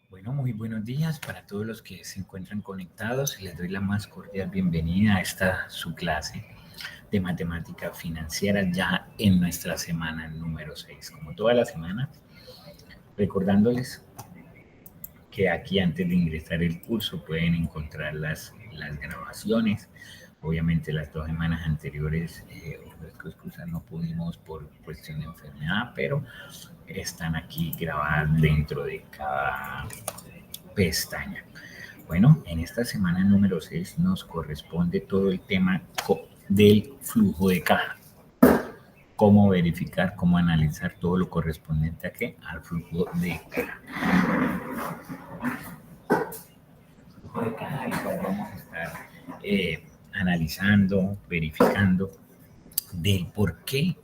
Bueno, muy buenos días para todos los que se encuentran conectados. Les doy la más cordial bienvenida a esta su clase de matemática financiera ya en nuestra semana número 6. Como toda la semana, recordándoles que aquí antes de ingresar el curso pueden encontrar las grabaciones. Obviamente las 2 semanas anteriores, no pudimos por cuestión de enfermedad, pero están aquí grabadas dentro de cada pestaña. Bueno, en esta semana número 6 nos corresponde todo el tema del flujo de caja. Cómo verificar, cómo analizar todo lo correspondiente a qué? Al flujo de caja. El flujo de caja, el cual vamos a estar analizando, verificando del por qué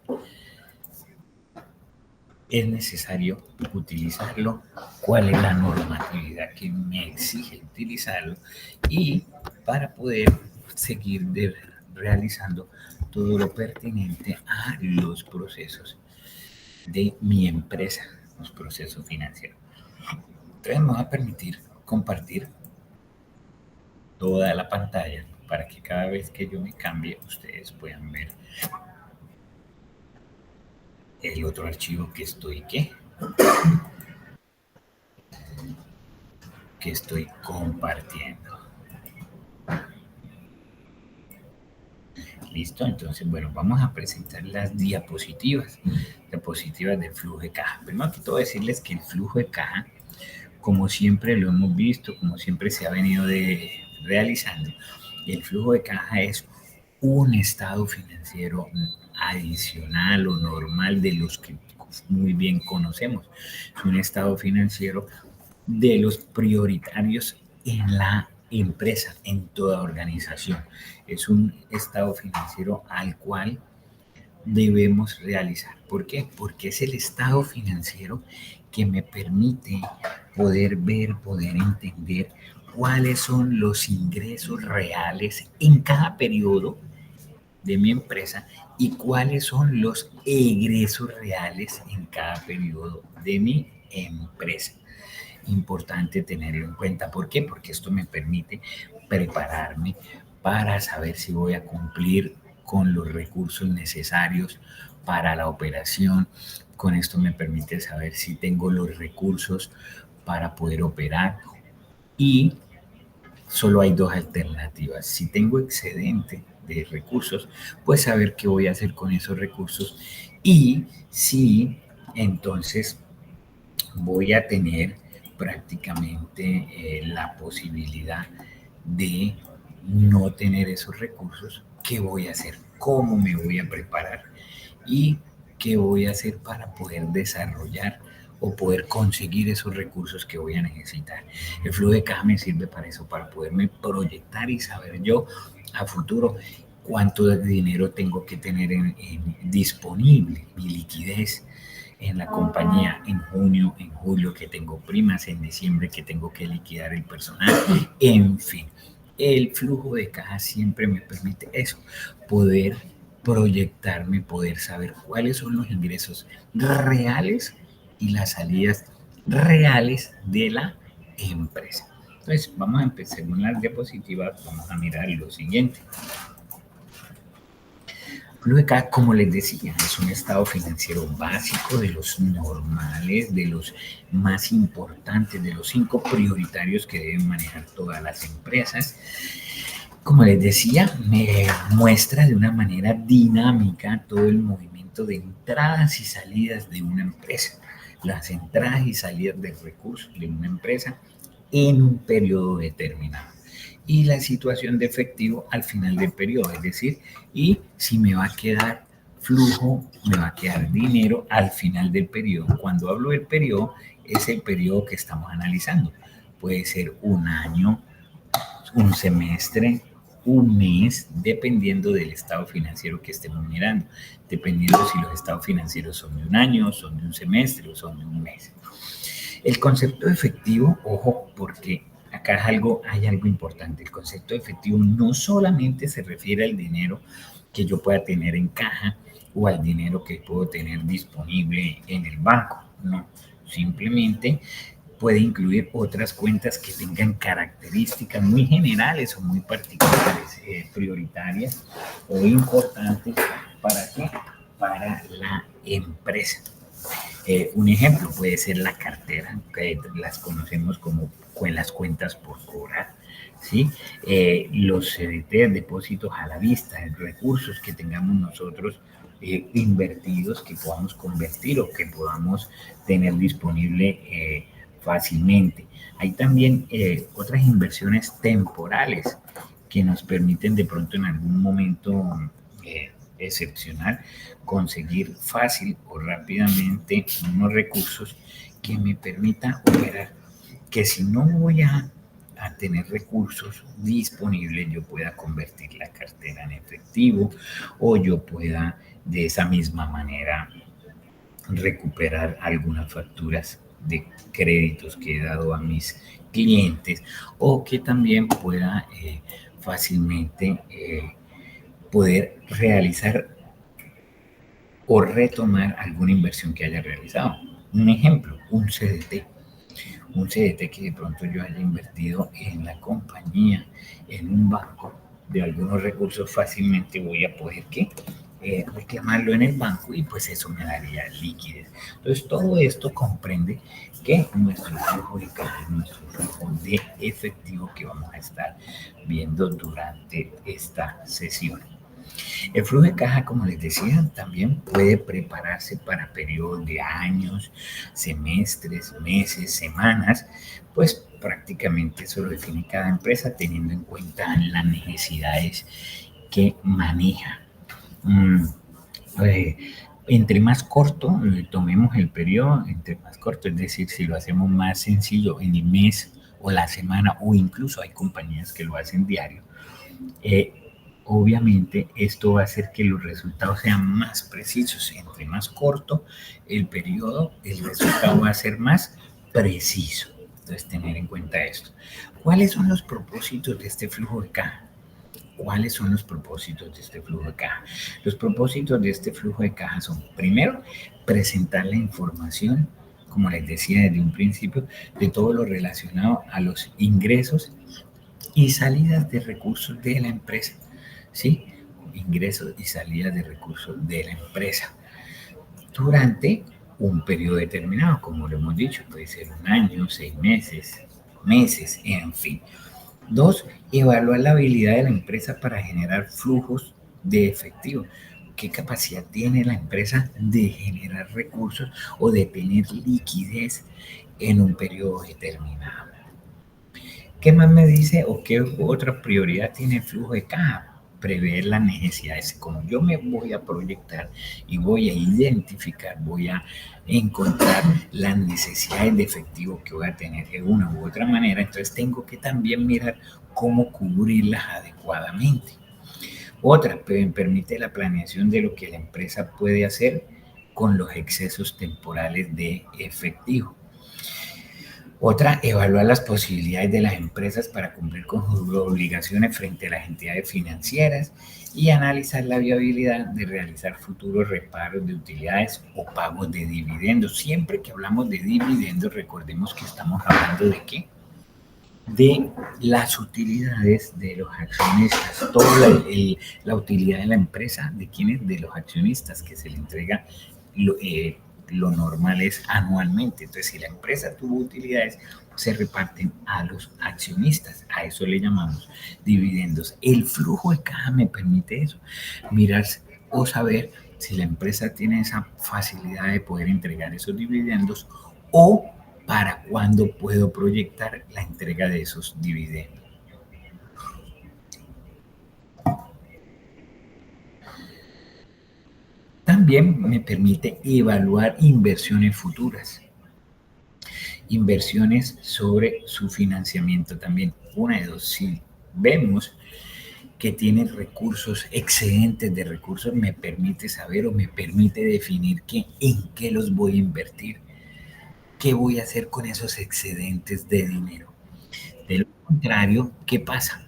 es necesario utilizarlo, cuál es la normatividad que me exige utilizarlo y para poder seguir realizando todo lo pertinente a los procesos de mi empresa, los procesos financieros. Entonces me va a permitir compartir toda la pantalla para que cada vez que yo me cambie ustedes puedan ver el otro archivo que estoy compartiendo. Listo, entonces, bueno, vamos a presentar las diapositivas del flujo de caja. Primero que todo decirles que el flujo de caja, como siempre lo hemos visto, como siempre se ha venido realizando, el flujo de caja es un estado financiero adicional o normal de los que muy bien conocemos. Es un estado financiero de los prioritarios en la empresa, en toda organización. Es un estado financiero al cual debemos realizar. ¿Por qué? Porque es el estado financiero que me permite poder ver, poder entender cuáles son los ingresos reales en cada periodo de mi empresa y cuáles son los egresos reales en cada periodo de mi empresa. Importante tenerlo en cuenta. ¿Por qué? Porque esto me permite prepararme para saber si voy a cumplir con los recursos necesarios para la operación. Con esto me permite saber si tengo los recursos para poder operar y solo hay dos alternativas. Si tengo excedente de recursos, pues saber qué voy a hacer con esos recursos y si entonces voy a tener prácticamente la posibilidad de no tener esos recursos, ¿qué voy a hacer? ¿Cómo me voy a preparar? ¿Y qué voy a hacer para poder desarrollar o poder conseguir esos recursos que voy a necesitar? El flujo de caja me sirve para eso, para poderme proyectar y saber yo a futuro cuánto dinero tengo que tener disponible, mi liquidez en la compañía en junio, en julio, que tengo primas, en diciembre que tengo que liquidar el personal, en fin. El flujo de caja siempre me permite eso, poder proyectarme, poder saber cuáles son los ingresos reales y las salidas reales de la empresa. Entonces, vamos a empezar con las diapositivas, vamos a mirar lo siguiente. Flujo de caja, como les decía, es un estado financiero básico de los normales, de los más importantes, de los 5 prioritarios que deben manejar todas las empresas. Como les decía, me muestra de una manera dinámica todo el movimiento de entradas y salidas de una empresa, las entradas y salidas de recursos de una empresa en un periodo determinado y la situación de efectivo al final del periodo, es decir, y si me va a quedar flujo, me va a quedar dinero al final del periodo. Cuando hablo del periodo, es el periodo que estamos analizando. Puede ser un año, un semestre, un mes, dependiendo del estado financiero que estemos mirando, dependiendo si los estados financieros son de un año, son de un semestre o son de un mes. El concepto de efectivo, ojo, porque acá hay algo importante. El concepto de efectivo no solamente se refiere al dinero que yo pueda tener en caja o al dinero que puedo tener disponible en el banco, no. Simplemente puede incluir otras cuentas que tengan características muy generales o muy particulares, prioritarias o importantes. ¿Para qué? Para la empresa. Un ejemplo puede ser la cartera, que las conocemos como las cuentas por cobrar, ¿sí? Los CDT, depósitos a la vista, recursos que tengamos nosotros invertidos, que podamos convertir o que podamos tener disponible fácilmente. Hay también otras inversiones temporales que nos permiten de pronto en algún momento excepcional conseguir fácil o rápidamente unos recursos que me permitan operar, que si no voy a tener recursos disponibles, yo pueda convertir la cartera en efectivo o yo pueda de esa misma manera recuperar algunas facturas de créditos que he dado a mis clientes o que también pueda fácilmente poder realizar o retomar alguna inversión que haya realizado. Un ejemplo, un CDT. Un CDT que de pronto yo haya invertido en la compañía, en un banco, de algunos recursos fácilmente voy a poder ¿qué? Reclamarlo en el banco y pues eso me daría liquidez. Entonces todo esto comprende que nuestro flujo de caja, nuestro flujo de efectivo que vamos a estar viendo durante esta sesión. El flujo de caja, como les decía, también puede prepararse para periodos de años, semestres, meses, semanas, pues prácticamente eso lo define cada empresa teniendo en cuenta las necesidades que maneja. Eh, entre más corto tomemos el periodo, entre más corto, es decir, si lo hacemos más sencillo en el mes o la semana, o incluso hay compañías que lo hacen diario, obviamente esto va a hacer que los resultados sean más precisos. Entre más corto el periodo, el resultado va a ser más preciso. Entonces, tener en cuenta esto. ¿Cuáles son los propósitos de este flujo de caja? ¿Cuáles son los propósitos de este flujo de caja? Los propósitos de este flujo de caja son, primero, presentar la información, como les decía desde un principio, de todo lo relacionado a los ingresos y salidas de recursos de la empresa, ¿sí? Ingresos y salidas de recursos de la empresa durante un periodo determinado, como lo hemos dicho, puede ser un año, 6 meses, en fin. 2, evaluar la habilidad de la empresa para generar flujos de efectivo. ¿Qué capacidad tiene la empresa de generar recursos o de tener liquidez en un periodo determinado? ¿Qué más me dice o qué otra prioridad tiene el flujo de caja? Prever las necesidades. Como yo me voy a proyectar y voy a identificar, voy a encontrar las necesidades de efectivo que voy a tener de una u otra manera, entonces tengo que también mirar cómo cubrirlas adecuadamente. Otra, permite la planeación de lo que la empresa puede hacer con los excesos temporales de efectivo. Otra, evaluar las posibilidades de las empresas para cumplir con sus obligaciones frente a las entidades financieras y analizar la viabilidad de realizar futuros reparos de utilidades o pagos de dividendos. Siempre que hablamos de dividendos, recordemos que estamos hablando de ¿qué? De las utilidades de los accionistas, toda la utilidad de la empresa, ¿de quiénes? De los accionistas, que se le entrega lo normal es anualmente. Entonces, si la empresa tuvo utilidades, se reparten a los accionistas. A eso le llamamos dividendos. El flujo de caja me permite eso, mirar o saber si la empresa tiene esa facilidad de poder entregar esos dividendos o para cuándo puedo proyectar la entrega de esos dividendos. También me permite evaluar inversiones futuras, inversiones sobre su financiamiento también. Una de dos, si vemos que tiene recursos, excedentes de recursos, me permite saber o me permite definir en qué los voy a invertir, qué voy a hacer con esos excedentes de dinero. De lo contrario, ¿qué pasa?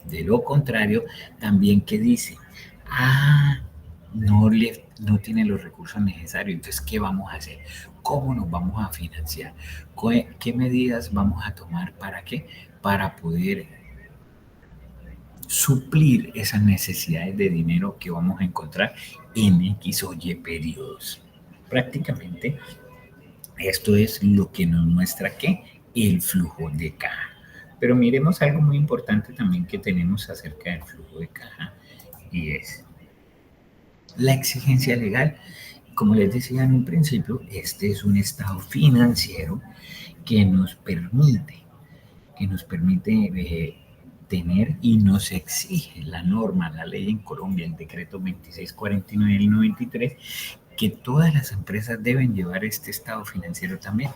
De lo contrario, también que dice, no no tiene los recursos necesarios. Entonces, ¿qué vamos a hacer? ¿Cómo nos vamos a financiar? ¿Qué medidas vamos a tomar para qué? Para poder suplir esas necesidades de dinero que vamos a encontrar en X o Y periodos. Prácticamente, esto es lo que nos muestra que el flujo de caja. Pero miremos algo muy importante también que tenemos acerca del flujo de caja y es la exigencia legal. Como les decía en un principio, este es un estado financiero que nos permite, tener y nos exige la norma, la ley en Colombia, el decreto 2649 del 93, que todas las empresas deben llevar este estado financiero también,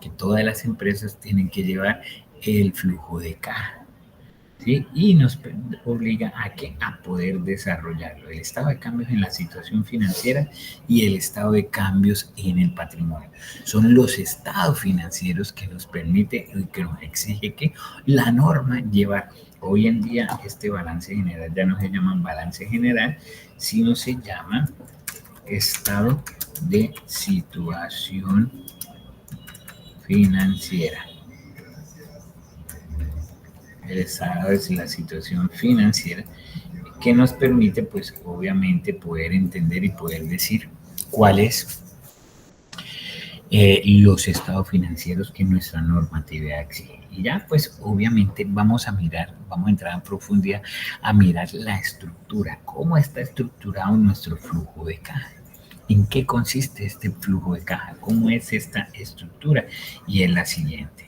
que todas las empresas tienen que llevar el flujo de caja. ¿Sí? Y nos obliga a poder desarrollarlo. El estado de cambios en la situación financiera y el estado de cambios en el patrimonio. Son los estados financieros que nos permite y que nos exige que la norma lleva. Hoy en día este balance general ya no se llama balance general, sino se llama estado de situación financiera. El estado es la situación financiera que nos permite, pues, obviamente, poder entender y poder decir cuáles los estados financieros que nuestra normatividad exige. Y ya, pues, obviamente, vamos a entrar en profundidad a mirar la estructura, cómo está estructurado nuestro flujo de caja. ¿En qué consiste este flujo de caja? ¿Cómo es esta estructura? Y es la siguiente.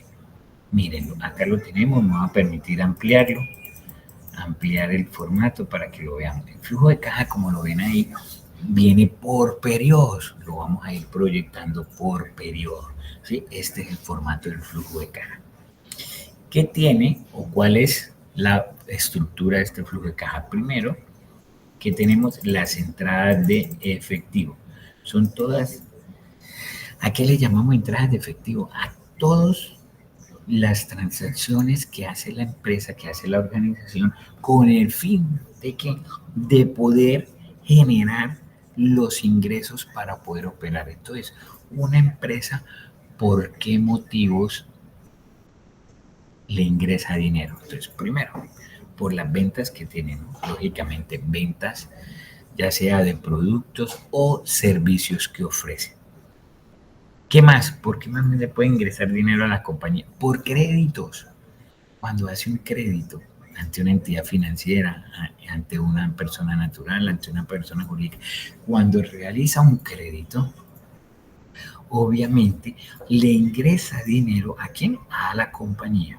Mírenlo, acá lo tenemos, me va a permitir ampliar el formato para que lo veamos. El flujo de caja, como lo ven ahí, viene por periodos, lo vamos a ir proyectando por periodo. ¿Sí? Este es el formato del flujo de caja. ¿Qué tiene o cuál es la estructura de este flujo de caja? Primero, que tenemos las entradas de efectivo. Son todas, ¿a qué le llamamos entradas de efectivo? A todos las transacciones que hace la empresa, que hace la organización, con el fin de que de poder generar los ingresos para poder operar. Entonces, una empresa, ¿por qué motivos le ingresa dinero? Entonces, primero, por las ventas que tenemos, lógicamente, ventas ya sea de productos o servicios que ofrecen. ¿Qué más? ¿Por qué más le puede ingresar dinero a la compañía? Por créditos. Cuando hace un crédito ante una entidad financiera, ante una persona natural, ante una persona jurídica, cuando realiza un crédito, obviamente le ingresa dinero ¿a quién? A la compañía.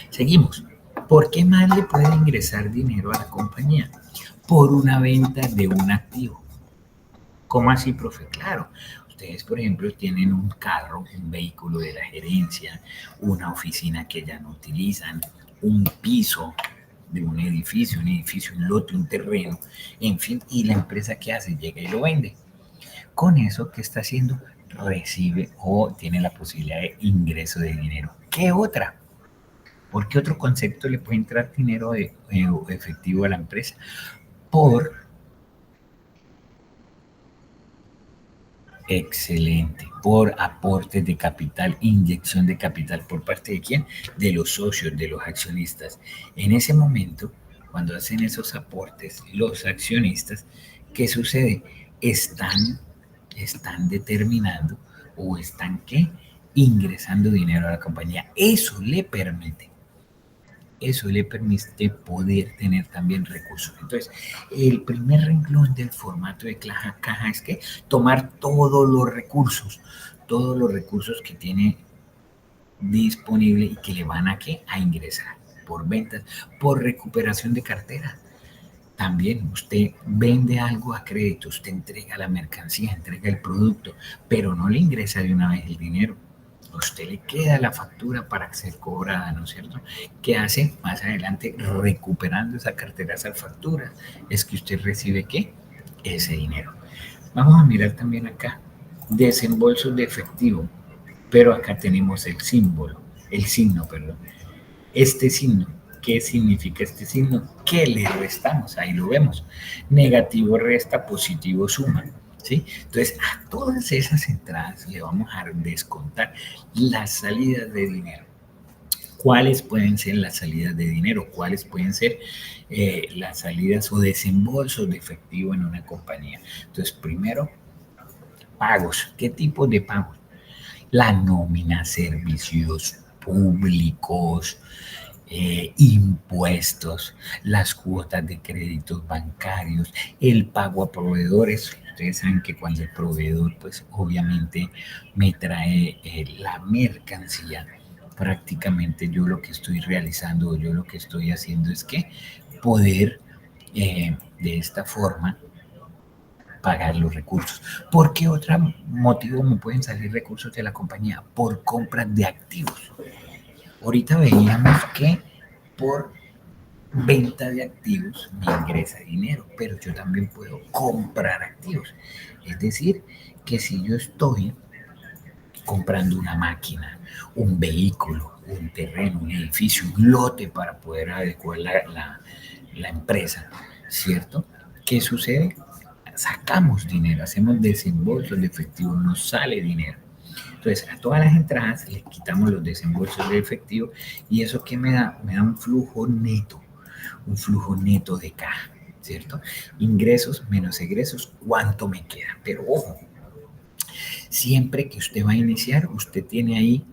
Seguimos. ¿Por qué más le puede ingresar dinero a la compañía? Por una venta de un activo. ¿Cómo así, profe? Claro. Ustedes, por ejemplo, tienen un carro, un vehículo de la gerencia, una oficina que ya no utilizan, un piso de un edificio, un lote, un terreno, en fin, y la empresa que hace llega y lo vende. Con eso, ¿qué está haciendo? Recibe o tiene la posibilidad de ingreso de dinero. ¿Qué otra? ¿Por qué otro concepto le puede entrar dinero de efectivo a la empresa? Por excelente, por aportes de capital, inyección de capital, ¿por parte de quién? De los socios, de los accionistas. En ese momento, cuando hacen esos aportes, los accionistas, ¿qué sucede? Están determinando o están ¿qué? Ingresando dinero a la compañía. Eso le permite poder tener también recursos. Entonces, el primer renglón del formato de caja es que tomar todos los recursos que tiene disponible y que le van a ¿qué? A ingresar por ventas, por recuperación de cartera. También usted vende algo a crédito, usted entrega la mercancía, entrega el producto, pero no le ingresa de una vez el dinero. A usted le queda la factura para ser cobrada, ¿no es cierto? ¿Qué hace más adelante recuperando esa cartera, esa factura? Es que usted recibe ¿qué? Ese dinero. Vamos a mirar también acá, desembolsos de efectivo, pero acá tenemos el signo, perdón. Este signo ¿Qué significa este signo? ¿Qué le restamos? Ahí lo vemos. Negativo resta, positivo suma. ¿Sí? Entonces, a todas esas entradas le vamos a descontar las salidas de dinero. ¿Cuáles pueden ser las salidas de dinero? ¿Cuáles pueden ser las salidas o desembolsos de efectivo en una compañía? Entonces, primero, pagos. ¿Qué tipo de pagos? La nómina, servicios públicos, impuestos, las cuotas de créditos bancarios, el pago a proveedores. Ustedes saben que cuando el proveedor, pues obviamente me trae la mercancía, prácticamente yo lo que estoy realizando, yo lo que estoy haciendo es que poder de esta forma pagar los recursos. ¿Por qué otro motivo me pueden salir recursos de la compañía? Por compras de activos. Ahorita veíamos que por venta de activos me ingresa dinero, pero yo también puedo comprar activos. Es decir, que si yo estoy comprando una máquina, un vehículo, un terreno, un edificio, un lote para poder adecuar la empresa, ¿cierto? ¿Qué sucede? Sacamos dinero, hacemos desembolsos de efectivo, nos sale dinero. Entonces, a todas las entradas les quitamos los desembolsos de efectivo y eso que me da un flujo neto de caja, ¿cierto? Ingresos menos egresos, ¿cuánto me queda? Pero ojo, siempre que usted va a iniciar, usted tiene ahí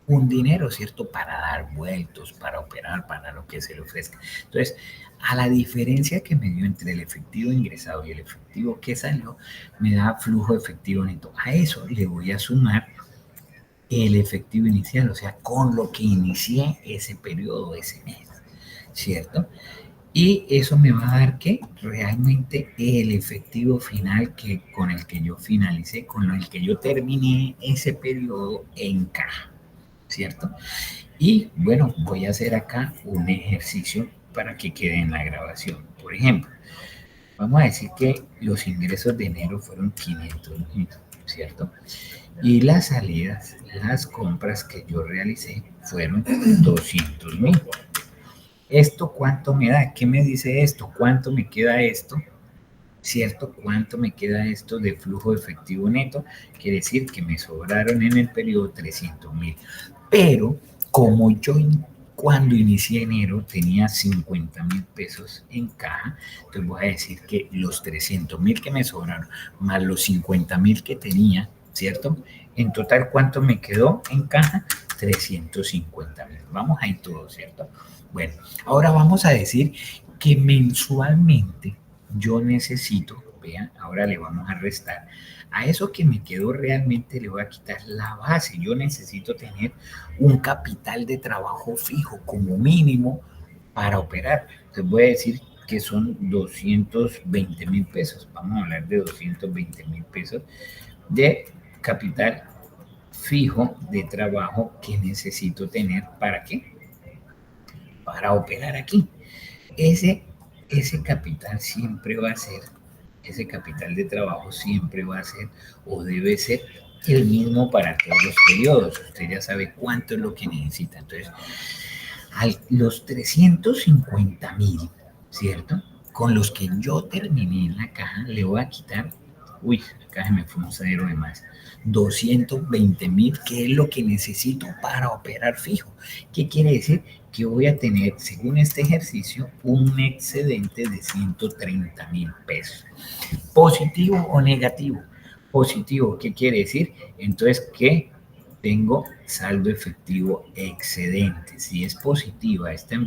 un dinero, ¿cierto? Para dar vueltos, para operar, para lo que se le ofrezca. Entonces, a la diferencia que me dio entre el efectivo ingresado y el efectivo que salió, me da flujo efectivo neto. A eso le voy a sumar el efectivo inicial, o sea, con lo que inicié ese periodo, ese mes, ¿cierto? Y eso me va a dar que realmente el efectivo final que, con el que yo finalicé, con el que yo terminé ese periodo en caja, ¿cierto? Y bueno, voy a hacer acá un ejercicio para que quede en la grabación. Por ejemplo, vamos a decir que los ingresos de enero fueron 500.000, ¿cierto? Y las salidas, las compras que yo realicé fueron 200.000. ¿Esto cuánto me da? ¿Qué me dice esto? ¿Cuánto me queda esto? ¿Cierto? ¿Cuánto me queda esto de flujo efectivo neto? Quiere decir que me sobraron en el periodo 300.000. Pero como yo cuando inicié enero tenía 50.000 pesos en caja, entonces voy a decir que los 300.000 que me sobraron más los 50.000 que tenía, ¿cierto? En total, ¿cuánto me quedó en caja? 350.000. Vamos ahí todo, ¿cierto? Bueno, ahora vamos a decir que mensualmente yo necesito, vean, ahora le vamos a restar, a eso que me quedó realmente le voy a quitar la base. Yo necesito tener un capital de trabajo fijo como mínimo para operar. Entonces voy a decir que son 220.000 pesos. Vamos a hablar de 220.000 pesos de capital fijo de trabajo que necesito tener. ¿Para qué? Para operar aquí. Ese, ese capital siempre va a ser, ese capital de trabajo siempre va a ser o debe ser el mismo para todos los periodos. Usted ya sabe cuánto es lo que necesita. Entonces, los 350.000, ¿cierto? Con los que yo terminé en la caja, le voy a quitar, uy, acá se me fue un cero de más, 220.000, que es lo que necesito para operar fijo. ¿Qué quiere decir? Que voy a tener, según este ejercicio, un excedente de 130.000 pesos. ¿Positivo o negativo? Positivo, ¿qué quiere decir? Entonces, que tengo saldo efectivo excedente. Si es positiva esta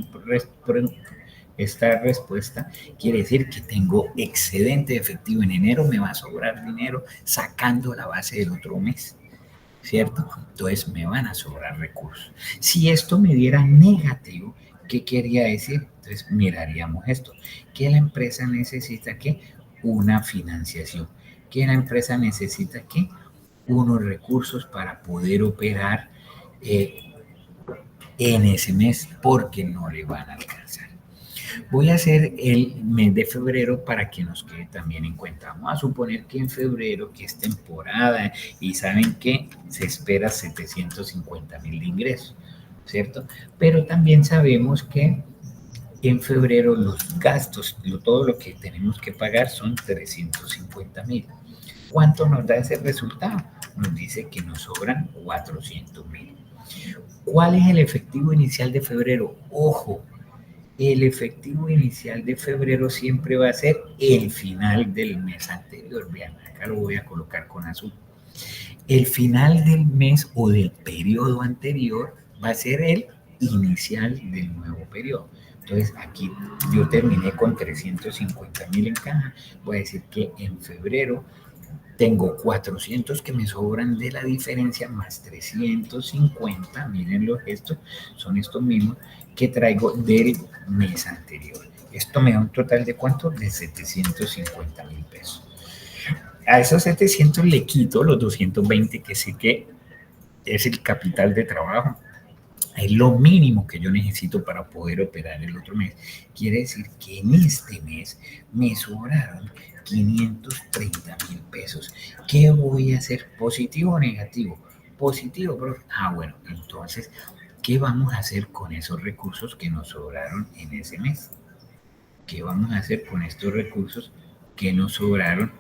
respuesta, quiere decir que tengo excedente efectivo. En enero me va a sobrar dinero sacando la base del otro mes, ¿cierto? Entonces me van a sobrar recursos. Si esto me diera negativo, ¿qué quería decir? Entonces miraríamos esto, que la empresa necesita que una financiación, que la empresa necesita que unos recursos para poder operar en ese mes porque no le van a alcanzar. Voy a hacer el mes de febrero para que nos quede también en cuenta. Vamos a suponer que en febrero, que es temporada y saben que se espera 750.000 de ingresos, ¿cierto? Pero también sabemos que en febrero los gastos, todo lo que tenemos que pagar son 350.000. ¿Cuánto nos da ese resultado? Nos dice que nos sobran 400.000. ¿Cuál es el efectivo inicial de febrero? Ojo, el efectivo inicial de febrero siempre va a ser el final del mes anterior. Vean, acá lo voy a colocar con azul. El final del mes o del periodo anterior va a ser el inicial del nuevo periodo. Entonces aquí yo terminé con 350.000 en caja. Voy a decir que en febrero tengo 400 que me sobran de la diferencia más 350, miren los gestos, son estos mismos que traigo del mes anterior. Esto me da un total de ¿cuánto? De 750.000 pesos. A esos 700 le quito los 220 que sé que es el capital de trabajo. Es lo mínimo que yo necesito para poder operar el otro mes. Quiere decir que en este mes me sobraron 530.000 pesos. ¿Qué voy a hacer? ¿Positivo o negativo? Positivo, bro. Bueno, entonces, ¿qué vamos a hacer con esos recursos que nos sobraron en ese mes? ¿Qué vamos a hacer con estos recursos que nos sobraron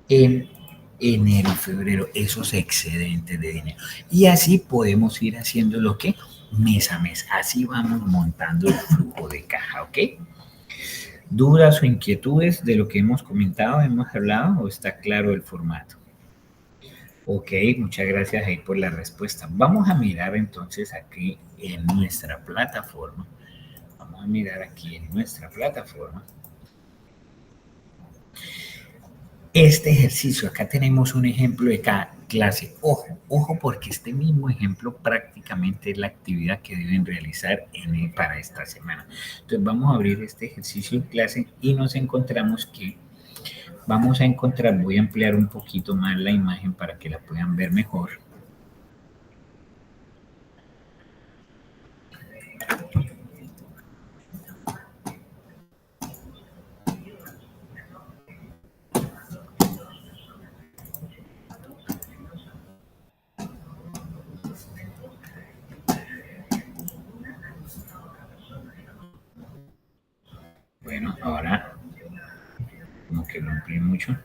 en enero y febrero, esos excedentes de dinero? Y así podemos ir haciendo lo que mes a mes. Así vamos montando el flujo de caja, ¿ok? ¿Dudas o inquietudes de lo que hemos comentado, hemos hablado, o está claro el formato? Ok, muchas gracias ahí por la respuesta. Vamos a mirar entonces aquí en nuestra plataforma. Vamos a mirar aquí en nuestra plataforma. Este ejercicio, acá tenemos un ejemplo de cada clase. Ojo, porque este mismo ejemplo prácticamente es la actividad que deben realizar para esta semana. Entonces vamos a abrir este ejercicio en clase y nos encontramos que vamos a encontrar, voy a ampliar un poquito más la imagen para que la puedan ver mejor. Bueno, ahora como que lo amplié mucho.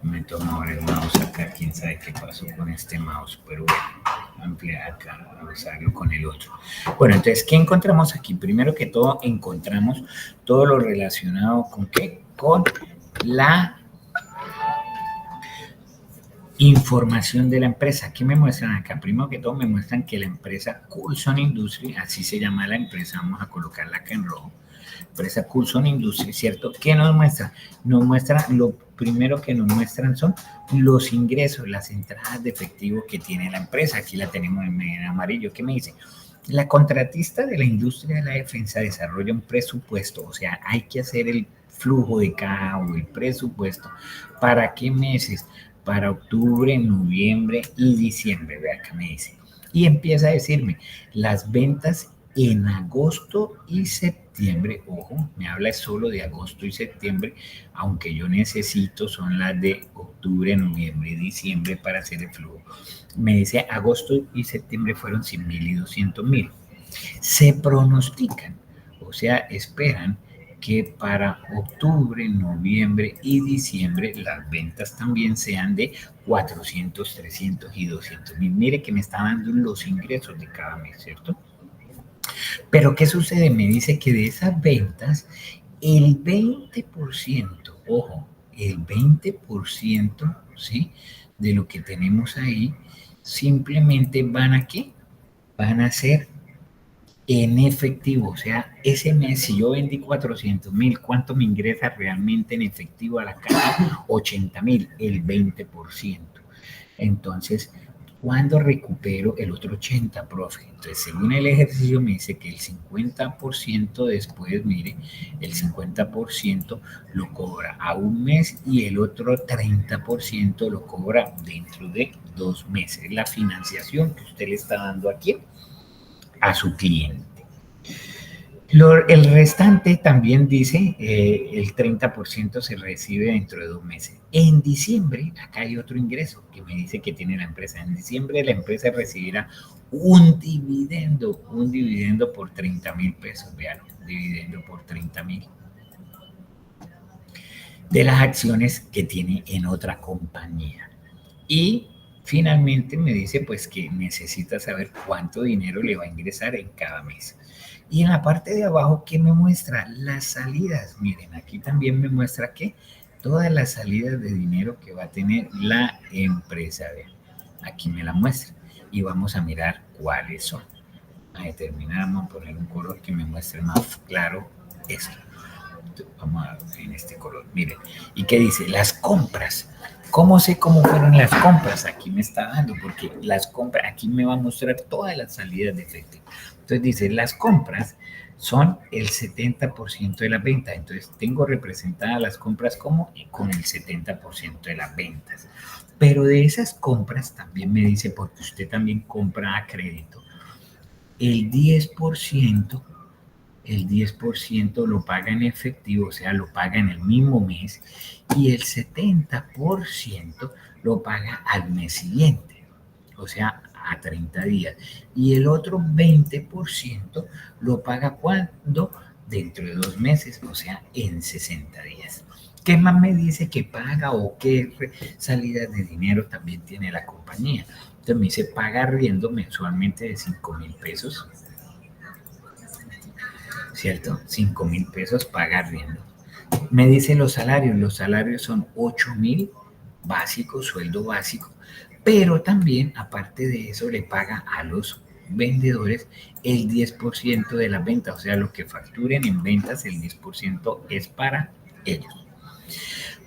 Me tomo ahora el mouse acá, quién sabe qué pasó con este mouse, pero bueno, ampliar acá, a usarlo con el otro. Bueno, entonces, ¿qué encontramos aquí? Primero que todo, encontramos todo lo relacionado con ¿qué? Con la información de la empresa. ¿Qué me muestran acá? Primero que todo me muestran que la empresa Coulson Industry, así se llama la empresa, vamos a colocarla acá en rojo, empresa Coulson Industry, ¿cierto? ¿Qué nos muestra? Nos muestra, lo primero que nos muestran son los ingresos, las entradas de efectivo que tiene la empresa. Aquí la tenemos en amarillo. ¿Qué me dice? La contratista de la industria de la defensa desarrolla un presupuesto, o sea, hay que hacer el flujo de caja o el presupuesto. ¿Para qué meses? Para octubre, noviembre y diciembre. Vea acá me dice. Y empieza a decirme las ventas en agosto y septiembre. Ojo, me habla solo de agosto y septiembre, aunque yo necesito son las de octubre, noviembre y diciembre para hacer el flujo. Me dice agosto y septiembre fueron 100.000 y 200.000. Se pronostican, o sea, esperan que para octubre, noviembre y diciembre las ventas también sean de 400, 300 y 200.000. Mire que me está dando los ingresos de cada mes, ¿cierto? Pero ¿qué sucede? Me dice que de esas ventas, el 20%, ojo, el 20%, ¿sí? De lo que tenemos ahí, simplemente van a ¿qué? Van a ser en efectivo. O sea, ese mes, si yo vendí 400.000, ¿cuánto me ingresa realmente en efectivo a la caja? 80.000, el 20%. Entonces, ¿cuándo recupero el otro 80, profe? Entonces, según el ejercicio me dice que el 50% después, mire, el 50% lo cobra a un mes y el otro 30% lo cobra dentro de 2 meses. La financiación que usted le está dando aquí a su cliente. El restante también dice, el 30% se recibe dentro de 2 meses. En diciembre, acá hay otro ingreso que me dice que tiene la empresa. En diciembre la empresa recibirá un dividendo por 30.000 pesos, vean, dividendo por 30.000 de las acciones que tiene en otra compañía. Y finalmente me dice pues que necesita saber cuánto dinero le va a ingresar en cada mes. Y en la parte de abajo, ¿qué me muestra? Las salidas. Miren, aquí también me muestra que todas las salidas de dinero que va a tener la empresa. Vean, aquí me la muestra. Y vamos a mirar cuáles son. A determinar, vamos a poner un color que me muestre más claro esto. Vamos a ver en este color, miren. ¿Y qué dice? Las compras. ¿Cómo sé cómo fueron las compras? Aquí me está dando, porque las compras, aquí me va a mostrar todas las salidas de efectivo. Entonces dice, las compras son el 70% de las ventas. Entonces tengo representadas las compras como con el 70% de las ventas. Pero de esas compras también me dice, porque usted también compra a crédito, el 10% lo paga en efectivo, o sea, lo paga en el mismo mes, y el 70% lo paga al mes siguiente, o sea, a 30 días. Y el otro 20% lo paga cuando dentro de 2 meses, o sea, en 60 días. ¿Qué más me dice que paga o qué salidas de dinero también tiene la compañía? Entonces me dice, paga arriendo mensualmente de 5.000 pesos, ¿cierto? 5.000 pesos paga arriendo. Me dice los salarios son 8.000 básicos, sueldo básico, pero también aparte de eso le paga a los vendedores el 10% de las ventas, o sea, lo que facturen en ventas, el 10% es para ellos.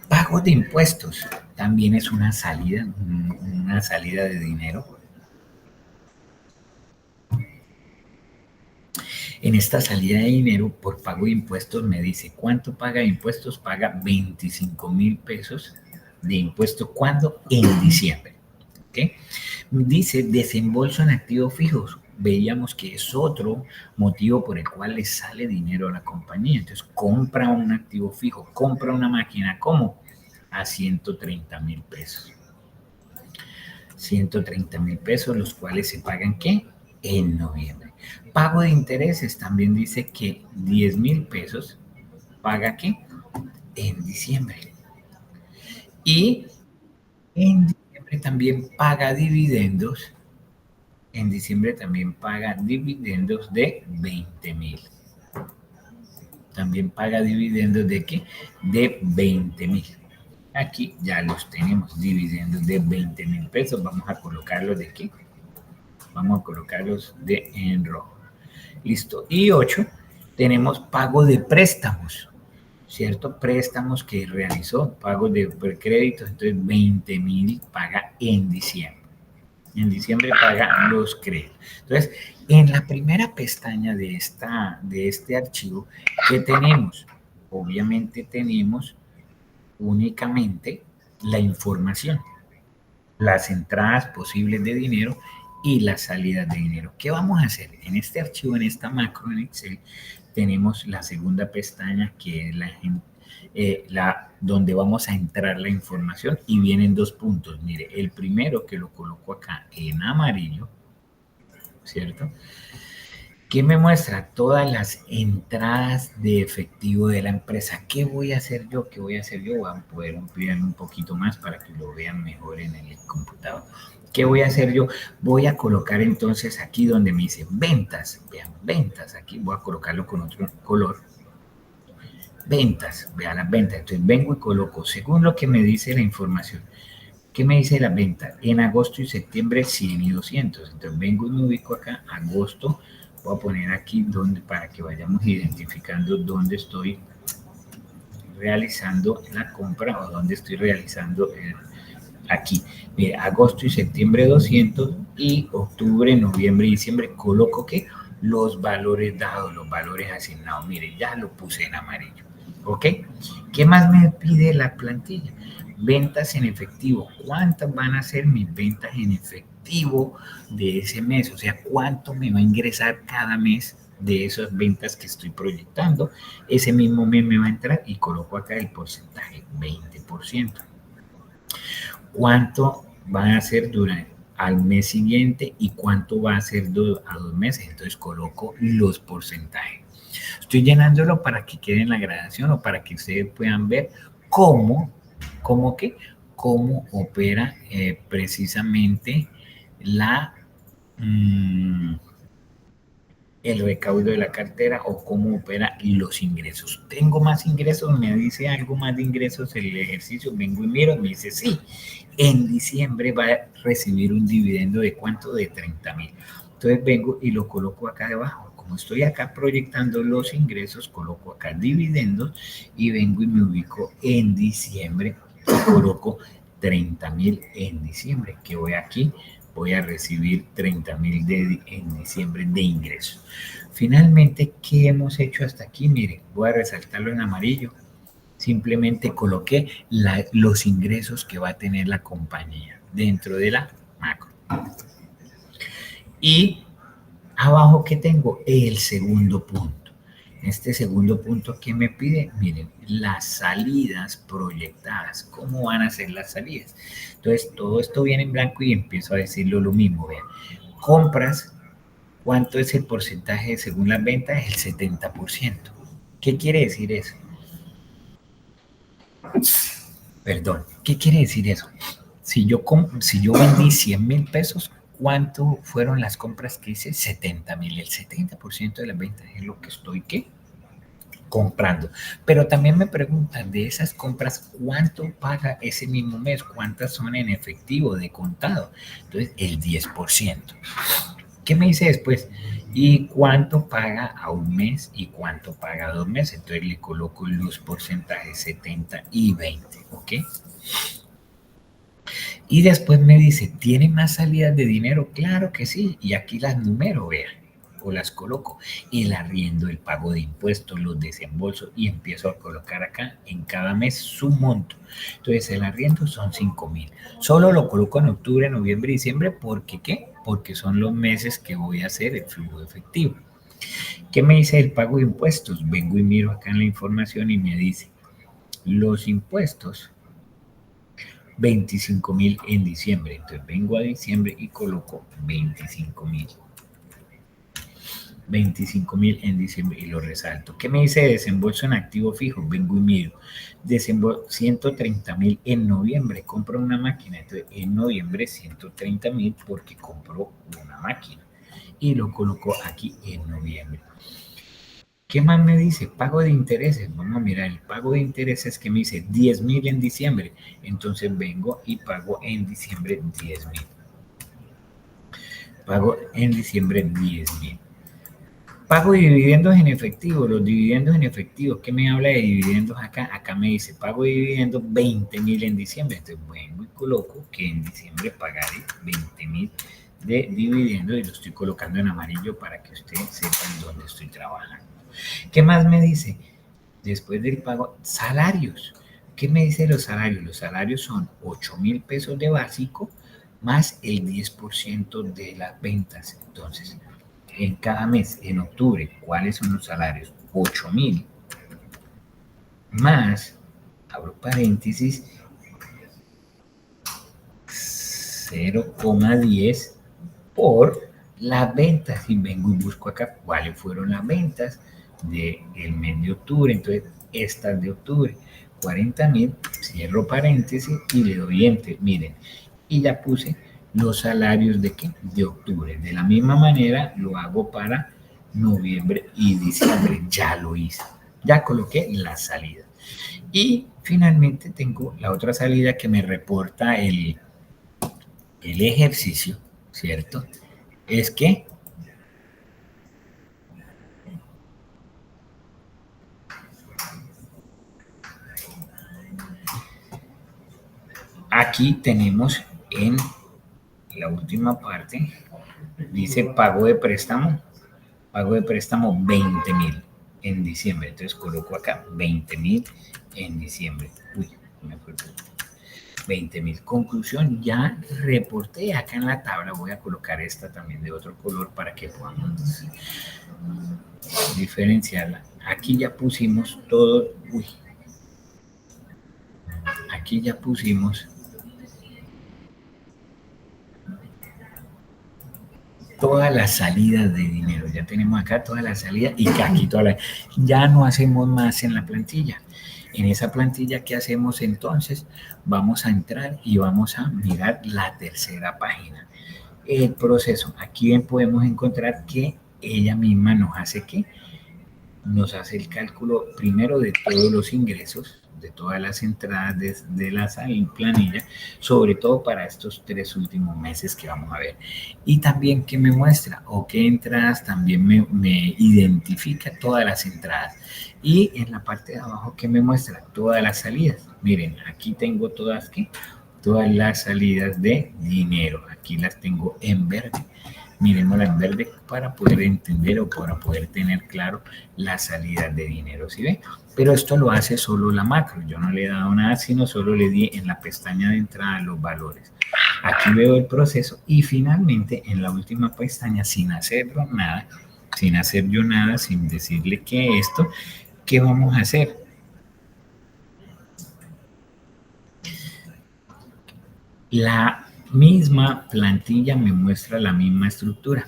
Pago de impuestos también es una salida de dinero. En esta salida de dinero por pago de impuestos me dice, ¿cuánto paga de impuestos? Paga 25.000 pesos de impuestos. ¿Cuándo? En diciembre. ¿Okay? Dice desembolso en activos fijos. Veíamos que es otro motivo por el cual le sale dinero a la compañía. Entonces compra un activo fijo, compra una máquina, ¿cómo? A 130.000 pesos. 130.000 pesos, los cuales se pagan ¿qué? En noviembre. Pago de intereses también dice que 10.000 pesos paga ¿qué? En diciembre. Y en diciembre también paga dividendos. En diciembre también paga dividendos de 20.000. También paga dividendos de ¿qué? De 20.000. Aquí ya los tenemos, dividendos de 20.000 pesos. Vamos a colocarlos de ¿qué? Vamos a colocarlos de en rojo. Listo. Y 8, tenemos pago de préstamos, ¿cierto? Préstamos que realizó, pago de créditos, entonces 20.000 paga en diciembre. En diciembre paga los créditos. Entonces, en la primera pestaña de este archivo, ¿qué tenemos? Obviamente tenemos únicamente la información, las entradas posibles de dinero y las salidas de dinero. ¿Qué vamos a hacer? En este archivo, en esta macro en Excel, tenemos la segunda pestaña que es donde vamos a entrar la información y vienen 2 puntos. Mire, el primero que lo coloco acá en amarillo, ¿cierto? ¿Qué me muestra? Todas las entradas de efectivo de la empresa. ¿Qué voy a hacer yo? ¿Qué voy a hacer yo? Voy a poder ampliar un poquito más para que lo vean mejor en el computador. ¿Qué voy a hacer yo? Voy a colocar entonces aquí donde me dice ventas. Vean, ventas. Aquí voy a colocarlo con otro color. Ventas. Vean las ventas. Entonces vengo y coloco según lo que me dice la información. ¿Qué me dice la venta? En agosto y septiembre 100 y 200. Entonces vengo y me ubico acá, agosto. Voy a poner aquí para que vayamos identificando dónde estoy realizando la compra o dónde estoy realizando aquí. Mire, agosto y septiembre 200 y octubre, noviembre y diciembre coloco que los valores dados, los valores asignados. Mire, ya lo puse en amarillo. ¿Ok? ¿Qué más me pide la plantilla? Ventas en efectivo. ¿Cuántas van a ser mis ventas en efectivo de ese mes? O sea, ¿cuánto me va a ingresar cada mes de esas ventas que estoy proyectando. Ese mismo mes me va a entrar y coloco acá el porcentaje, 20%. ¿Cuánto van a ser durante al mes siguiente y cuánto va a ser a 2 meses? Entonces coloco los porcentajes. Estoy llenándolo para que quede en la gradación o para que ustedes puedan ver cómo opera precisamente el recaudo de la cartera o cómo opera los ingresos. ¿Tengo más ingresos? ¿Me dice algo más de ingresos el ejercicio? Vengo y miro, me dice sí. En diciembre va a recibir un dividendo de ¿cuánto? De 30,000. Entonces vengo y lo coloco acá debajo. Como estoy acá proyectando los ingresos, coloco acá dividendos y vengo y me ubico en diciembre y coloco 30,000 en diciembre, que voy aquí, voy a recibir 30,000 en diciembre de ingresos. Finalmente, ¿qué hemos hecho hasta aquí? Miren, voy a resaltarlo en amarillo. Simplemente coloqué los ingresos que va a tener la compañía dentro de la macro. Y abajo, ¿qué tengo? El segundo punto. Este segundo punto que me pide, miren, las salidas proyectadas. ¿Cómo van a ser las salidas? Entonces, todo esto viene en blanco y empiezo a decirlo lo mismo. Vean, compras, ¿cuánto es el porcentaje según las ventas? El 70%. ¿Qué quiere decir eso? Perdón, ¿qué quiere decir eso? Si yo vendí 100,000 pesos, ¿cuánto fueron las compras que hice? 70,000. El 70% de las ventas es lo que estoy, ¿qué? Comprando. Pero también me preguntan de esas compras, ¿cuánto paga ese mismo mes? ¿Cuántas son en efectivo de contado? Entonces, el 10%. ¿Qué me dice después? ¿Y cuánto paga a un mes y cuánto paga a 2 meses? Entonces le coloco los porcentajes 70 y 20, ¿ok? Y después me dice, ¿tiene más salidas de dinero? Claro que sí, y aquí las numero, vean, o las coloco. El arriendo, el pago de impuestos, los desembolsos, y empiezo a colocar acá en cada mes su monto. Entonces el arriendo son 5,000. Solo lo coloco en octubre, noviembre y diciembre, ¿porque qué? Porque son los meses que voy a hacer el flujo efectivo. ¿Qué me dice el pago de impuestos? Vengo y miro acá en la información y me dice, los impuestos 25,000 en diciembre. Entonces vengo a diciembre y coloco 25,000. 25,000 en diciembre y lo resalto. ¿Qué me dice de desembolso en activo fijo? Vengo y miro. 130,000 en noviembre. Compro una máquina. Entonces en noviembre 130,000 porque compró una máquina. Y lo coloco aquí en noviembre. ¿Qué más me dice? Pago de intereses. Vamos a mirar el pago de intereses que me dice 10,000 en diciembre. Entonces vengo y pago en diciembre 10,000. Pago en diciembre 10,000. Pago de dividendos en efectivo. Los dividendos en efectivo. ¿Qué me habla de dividendos acá? Acá me dice pago de dividendos 20,000 en diciembre. Entonces vengo y coloco que en diciembre pagaré 20,000 de dividendos y lo estoy colocando en amarillo para que ustedes sepan dónde estoy trabajando. ¿Qué más me dice? Después del pago, salarios. ¿Qué me dice los salarios? Los salarios son 8,000 pesos de básico más el 10% de las ventas. Entonces, en cada mes, en octubre, ¿cuáles son los salarios? 8,000 más, abro paréntesis, 0,10 por las ventas. Y vengo y busco acá cuáles fueron las ventas del mes de octubre. Entonces, estas de octubre, 40,000, cierro paréntesis y le doy enter. Miren, y ya puse los salarios de ¿qué? De octubre. De la misma manera lo hago para noviembre y diciembre. Ya lo hice. Ya coloqué la salida. Y finalmente tengo la otra salida que me reporta el ejercicio, ¿cierto? Es que aquí tenemos en la última parte, dice pago de préstamo 20,000 en diciembre. Entonces coloco acá 20,000 en diciembre. Uy, me fue 20,000. Conclusión, ya reporté acá en la tabla. Voy a colocar esta también de otro color para que podamos diferenciarla. Aquí ya pusimos todo, aquí ya pusimos todas las salidas de dinero. Ya tenemos acá todas las salidas y aquí todas las... Ya no hacemos más en la plantilla. En esa plantilla, ¿qué hacemos entonces? Vamos a entrar y vamos a mirar la tercera página. El proceso. Aquí podemos encontrar que ella misma nos hace ¿qué? Nos hace el cálculo primero de todos los ingresos, de todas las entradas de la planilla, sobre todo para estos 3 últimos meses que vamos a ver. Y también que me muestra o qué entradas también me identifica todas las entradas. Y en la parte de abajo que me muestra todas las salidas. Miren, aquí tengo todas las salidas de dinero. Aquí las tengo en verde. Miremosla en verde para poder entender o para poder tener claro las salidas de dinero, ¿sí ve? Pero esto lo hace solo la macro, yo no le he dado nada, sino solo le di en la pestaña de entrada los valores. Aquí veo el proceso y finalmente en la última pestaña, sin hacerlo nada, sin hacer yo nada, sin decirle que esto, ¿qué vamos a hacer? La misma plantilla me muestra la misma estructura.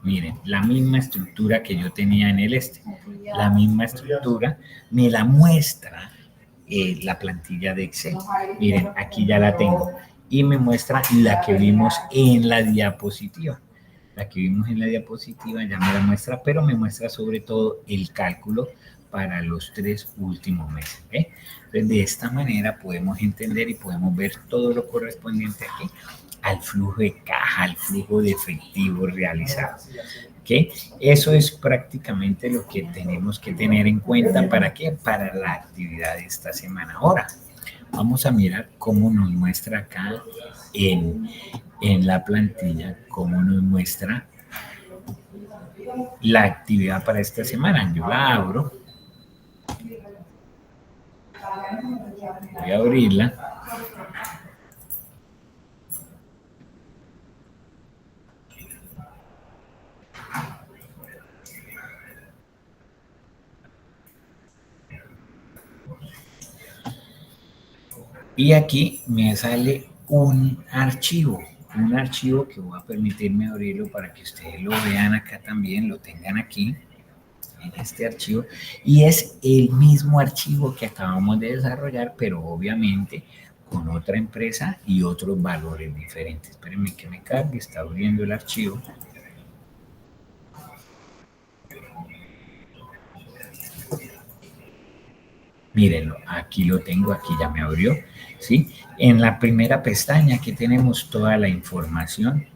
Miren, la misma estructura que yo tenía en el la misma estructura me la muestra la plantilla de Excel. Miren, aquí ya la tengo y me muestra la que vimos en la diapositiva. La que vimos en la diapositiva ya me la muestra, pero me muestra sobre todo el cálculo para los 3 últimos meses. ¿Eh? Entonces, de esta manera podemos entender y podemos ver todo lo correspondiente aquí al flujo de caja, al flujo de efectivo realizado. ¿Okay? Eso es prácticamente lo que tenemos que tener en cuenta. ¿Para qué? Para la actividad de esta semana. Ahora, vamos a mirar cómo nos muestra acá en la plantilla, cómo nos muestra la actividad para esta semana. Yo la abro. Voy a abrirla. Y aquí me sale un archivo que voy a permitirme abrirlo para que ustedes lo vean acá también, lo tengan aquí en este archivo, y es el mismo archivo que acabamos de desarrollar, pero obviamente con otra empresa y otros valores diferentes. Espérenme que me cargue, está abriendo el archivo. Mírenlo, aquí lo tengo, aquí ya me abrió, ¿sí? En la primera pestaña aquí tenemos toda la información,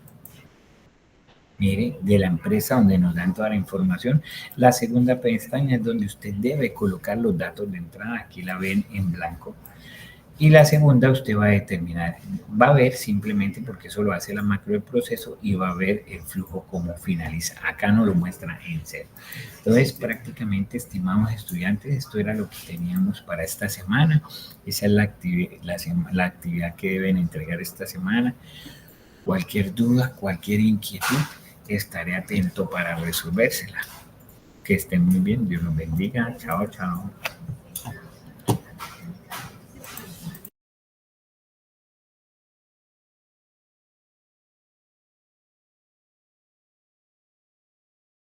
mire, de la empresa donde nos dan toda la información. La segunda pestaña es donde usted debe colocar los datos de entrada, aquí la ven en blanco. Y la segunda usted va a determinar, va a ver simplemente porque eso lo hace la macro del proceso y va a ver el flujo como finaliza. Acá no lo muestra en cero. Entonces prácticamente, estimados estudiantes, esto era lo que teníamos para esta semana. Esa es la actividad que deben entregar esta semana. Cualquier duda, cualquier inquietud, estaré atento para resolvérsela. Que estén muy bien, Dios los bendiga. Chao, chao.